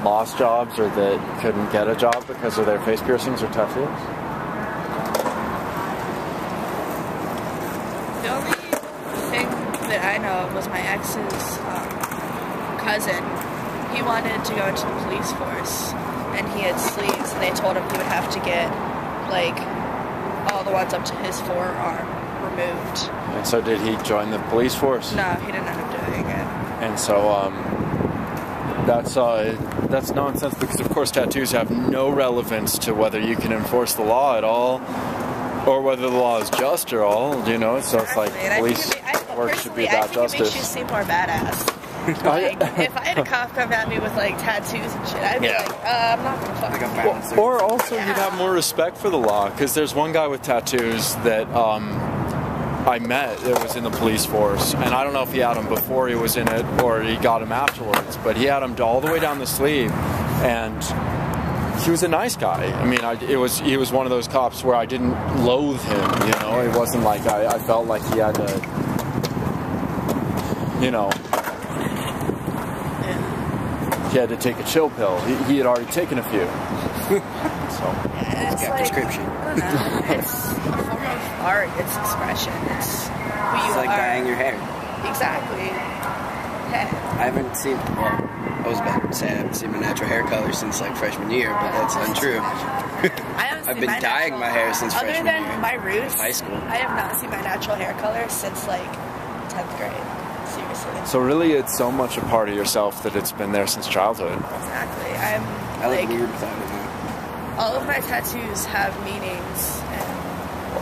lost jobs or that couldn't get a job because of their face piercings or tattoos? The only thing that I know of was my ex's cousin. He wanted to go into the police force, and he had sleeves, and they told him he would have to get, like, all the ones up to his forearm removed. And so did he join the police force? No, he didn't end up doing it. And so that's nonsense, because of course tattoos have no relevance to whether you can enforce the law at all or whether the law is just or all, you know. So it's like police work should be about justice. It makes you seem more badass. Like, if I had a cop come at me with like tattoos and shit, I'd be like, I'm not gonna fuck. Well, or also you'd have more respect for the law, because there's one guy with tattoos that I met that was in the police force, and I don't know if he had them before he was in it or he got them afterwards, but he had them all the way down the sleeve, and he was a nice guy. I mean, he was one of those cops where I didn't loathe him, you know. It wasn't like I felt like he had to, you know, he had to take a chill pill. He had already taken a few. So yeah, it's got like, prescription. I don't know. It's a form of art. It's expression. It's who you It's like are. dyeing your hair. Exactly. Yeah. I haven't seen. Well, I was about to say I haven't seen my natural hair color since like freshman year, but that's untrue. I've been dyeing my hair since freshman year. Other than my roots, high school. I have not seen my natural hair color since like 10th grade. Seriously. So really, it's so much a part of yourself that it's been there since childhood. Exactly. I look weird without it now. All of my tattoos have meanings.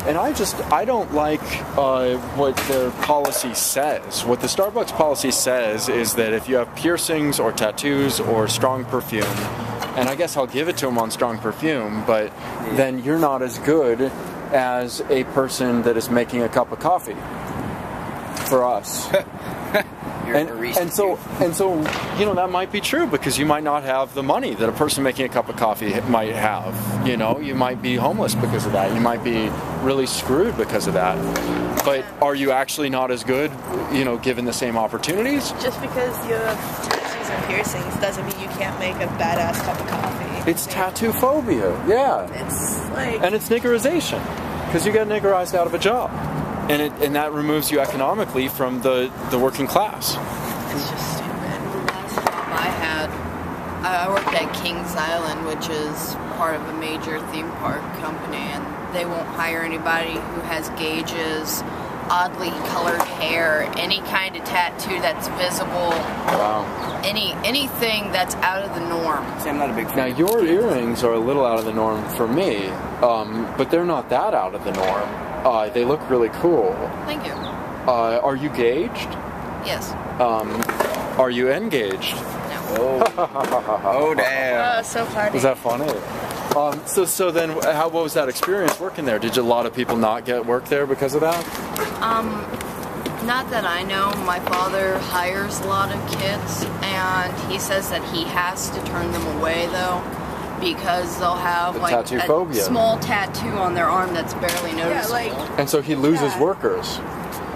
And I don't like what their policy says. What the Starbucks policy says is that if you have piercings or tattoos or strong perfume, and I guess I'll give it to them on strong perfume, but then you're not as good as a person that is making a cup of coffee for us. And so you know, that might be true, because you might not have the money that a person making a cup of coffee might have. You know, you might be homeless because of that. You might be really screwed because of that. But are you actually not as good, you know, given the same opportunities? Just because you have tattoos and piercings doesn't mean you can't make a badass cup of coffee. It's tattoo phobia, yeah. It's like... And it's niggerization, because you get niggerized out of a job. And that removes you economically from the working class. It's just stupid. The last job I had, I worked at Kings Island, which is part of a major theme park company, and they won't hire anybody who has gauges, oddly colored hair, any kind of tattoo that's visible. Wow. Anything that's out of the norm. See, I'm not a big fan. Now, your earrings are a little out of the norm for me, but they're not that out of the norm. They look really cool. Thank you. Are you gauged? Yes. Are you engaged? No. Oh damn. Oh, so funny. Was that funny? So then, what was that experience working there? Did a lot of people not get work there because of that? Not that I know. My father hires a lot of kids, and he says that he has to turn them away, though, because they'll have like tattoo a phobia. small tattoo on their arm that's barely noticeable. Yeah, like, And so he loses workers.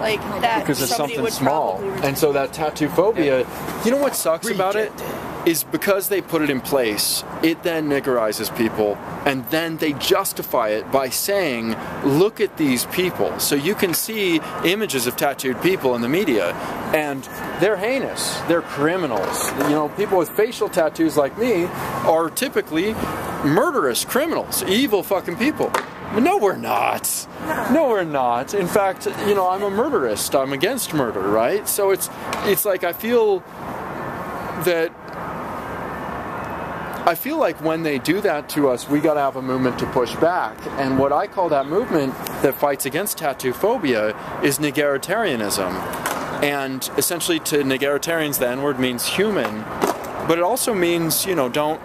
Like that. Because it's somebody something would small. probably And so that tattoo phobia, you know what sucks about it? Is because they put it in place, it then niggerizes people, and then they justify it by saying, look at these people. So you can see images of tattooed people in the media, and they're heinous, they're criminals. You know, people with facial tattoos like me are typically murderous criminals, evil fucking people. But no, we're not. No, we're not. In fact, you know, I'm a murderist. I'm against murder, right? So it's like I feel like when they do that to us, we got to have a movement to push back. And what I call that movement that fights against tattoo phobia is niggeritarianism. And essentially, to niggeritarians, the N-word means human, but it also means, you know, don't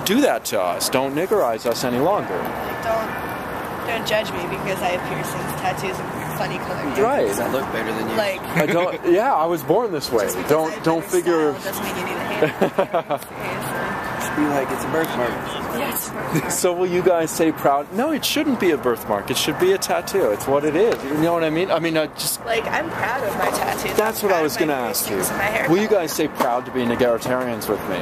do that to us. Don't niggerize us any longer. Like, don't judge me because I have piercings, tattoos, and funny colored hair. Right. I look better than you. Like, I don't. Yeah, I was born this way. Don't figure. Style doesn't mean you need a hand. Be like, it's a birthmark. Yes. So will you guys say proud? No, it shouldn't be a birthmark. It should be a tattoo. It's what it is. You know what I mean? I mean, just... Like, I'm proud of my tattoos. That's what I was going to ask you. Will you guys say proud to be niggeritarians with me?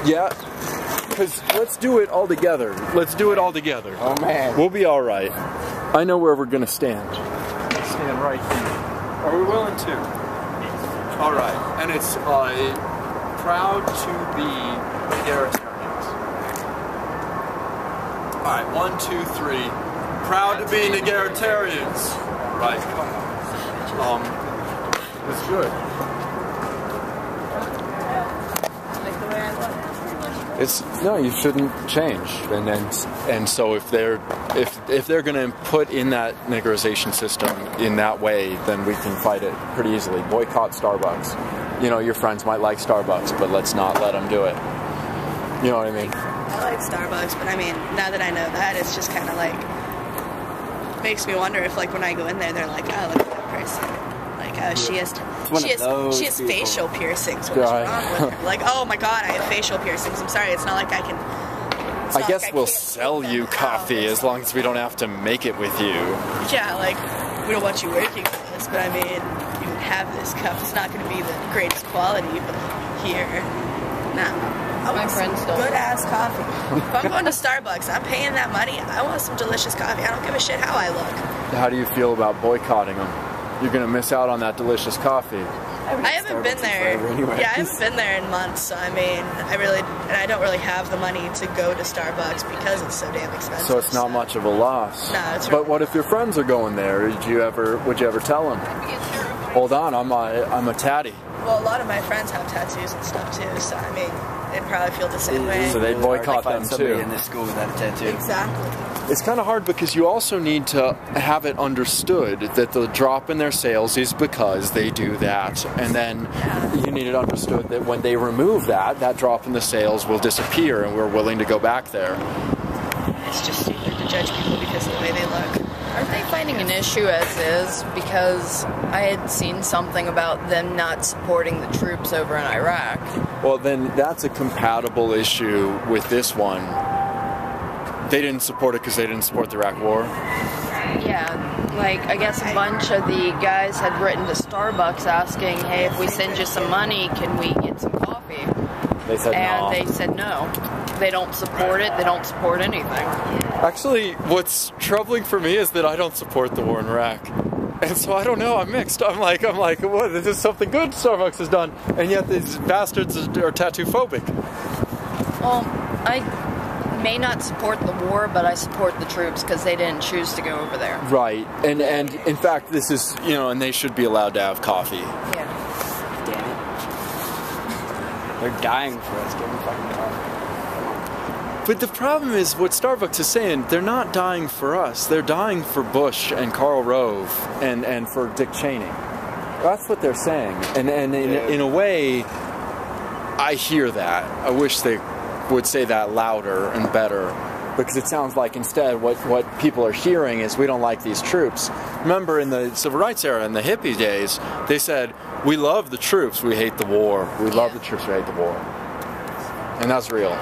Yeah, because let's do it all together. Let's do it all together. Oh man. We'll be all right. I know where we're going to stand. Stand right here. Are we willing to? All right. And it's proud to be Nagaritarians. All right, 1, 2, 3. Proud to be Nagaritarians. Right, come on. It's good. No, you shouldn't change, and so if they're going to put in that niggerization system in that way, then we can fight it pretty easily. Boycott Starbucks. You know, your friends might like Starbucks, but let's not let them do it. You know what I mean? I like Starbucks, but I mean, now that I know that, it's just kind of like makes me wonder if, like, when I go in there, they're like, oh, look at that person. Like, oh, she has facial piercings. What's wrong with her? Like, oh my god, I have facial piercings. I'm sorry, it's not like I can. I guess we'll sell you coffee as long as we don't have to make it with you. Yeah, like, we don't want you working for us, but I mean, you can have this cup. It's not going to be the greatest quality, but here, nah. I want some good-ass coffee. If I'm going to Starbucks, I'm paying that money. I want some delicious coffee. I don't give a shit how I look. How do you feel about boycotting them? You're going to miss out on that delicious coffee. I haven't been there. Anyway. Yeah, I haven't been there in months. So I mean, I don't really have the money to go to Starbucks because it's so damn expensive. So it's not much of a loss. No, it's. But what if your friends are going there? Would you ever tell them? Hold on, I'm a tatty. Well, a lot of my friends have tattoos and stuff too. So I mean, they'd probably feel the same way. So they'd boycott them too. In this school without a tattoo. Exactly. It's kind of hard because you also need to have it understood that the drop in their sales is because they do that. And then you need it understood that when they remove that drop in the sales will disappear and we're willing to go back there. It's just stupid to judge people because of the way they look. Aren't they finding an issue as is? Because I had seen something about them not supporting the troops over in Iraq. Well, then that's a compatible issue with this one. They didn't support it because they didn't support the Iraq War? Yeah, like, I guess a bunch of the guys had written to Starbucks asking, hey, if we send you some money, can we get some coffee? They said no. And they said no. They don't support it. They don't support anything. Actually, what's troubling for me is that I don't support the war in Iraq. And so I don't know, I'm mixed. I'm like, what, this is something good Starbucks has done, and yet these bastards are tattoo-phobic. Well, I may not support the war, but I support the troops because they didn't choose to go over there. Right, and in fact, this is, you know, and they should be allowed to have coffee. Yeah. Damn it. They're dying for us. Give them fucking coffee. But the problem is, what Starbucks is saying, they're not dying for us. They're dying for Bush and Karl Rove and for Dick Cheney. That's what they're saying. And in a way, I hear that. I wish they would say that louder and better. Because it sounds like instead what people are hearing is we don't like these troops. Remember in the civil rights era, in the hippie days, they said, we love the troops, we hate the war. We love the troops, we hate the war. And that's real.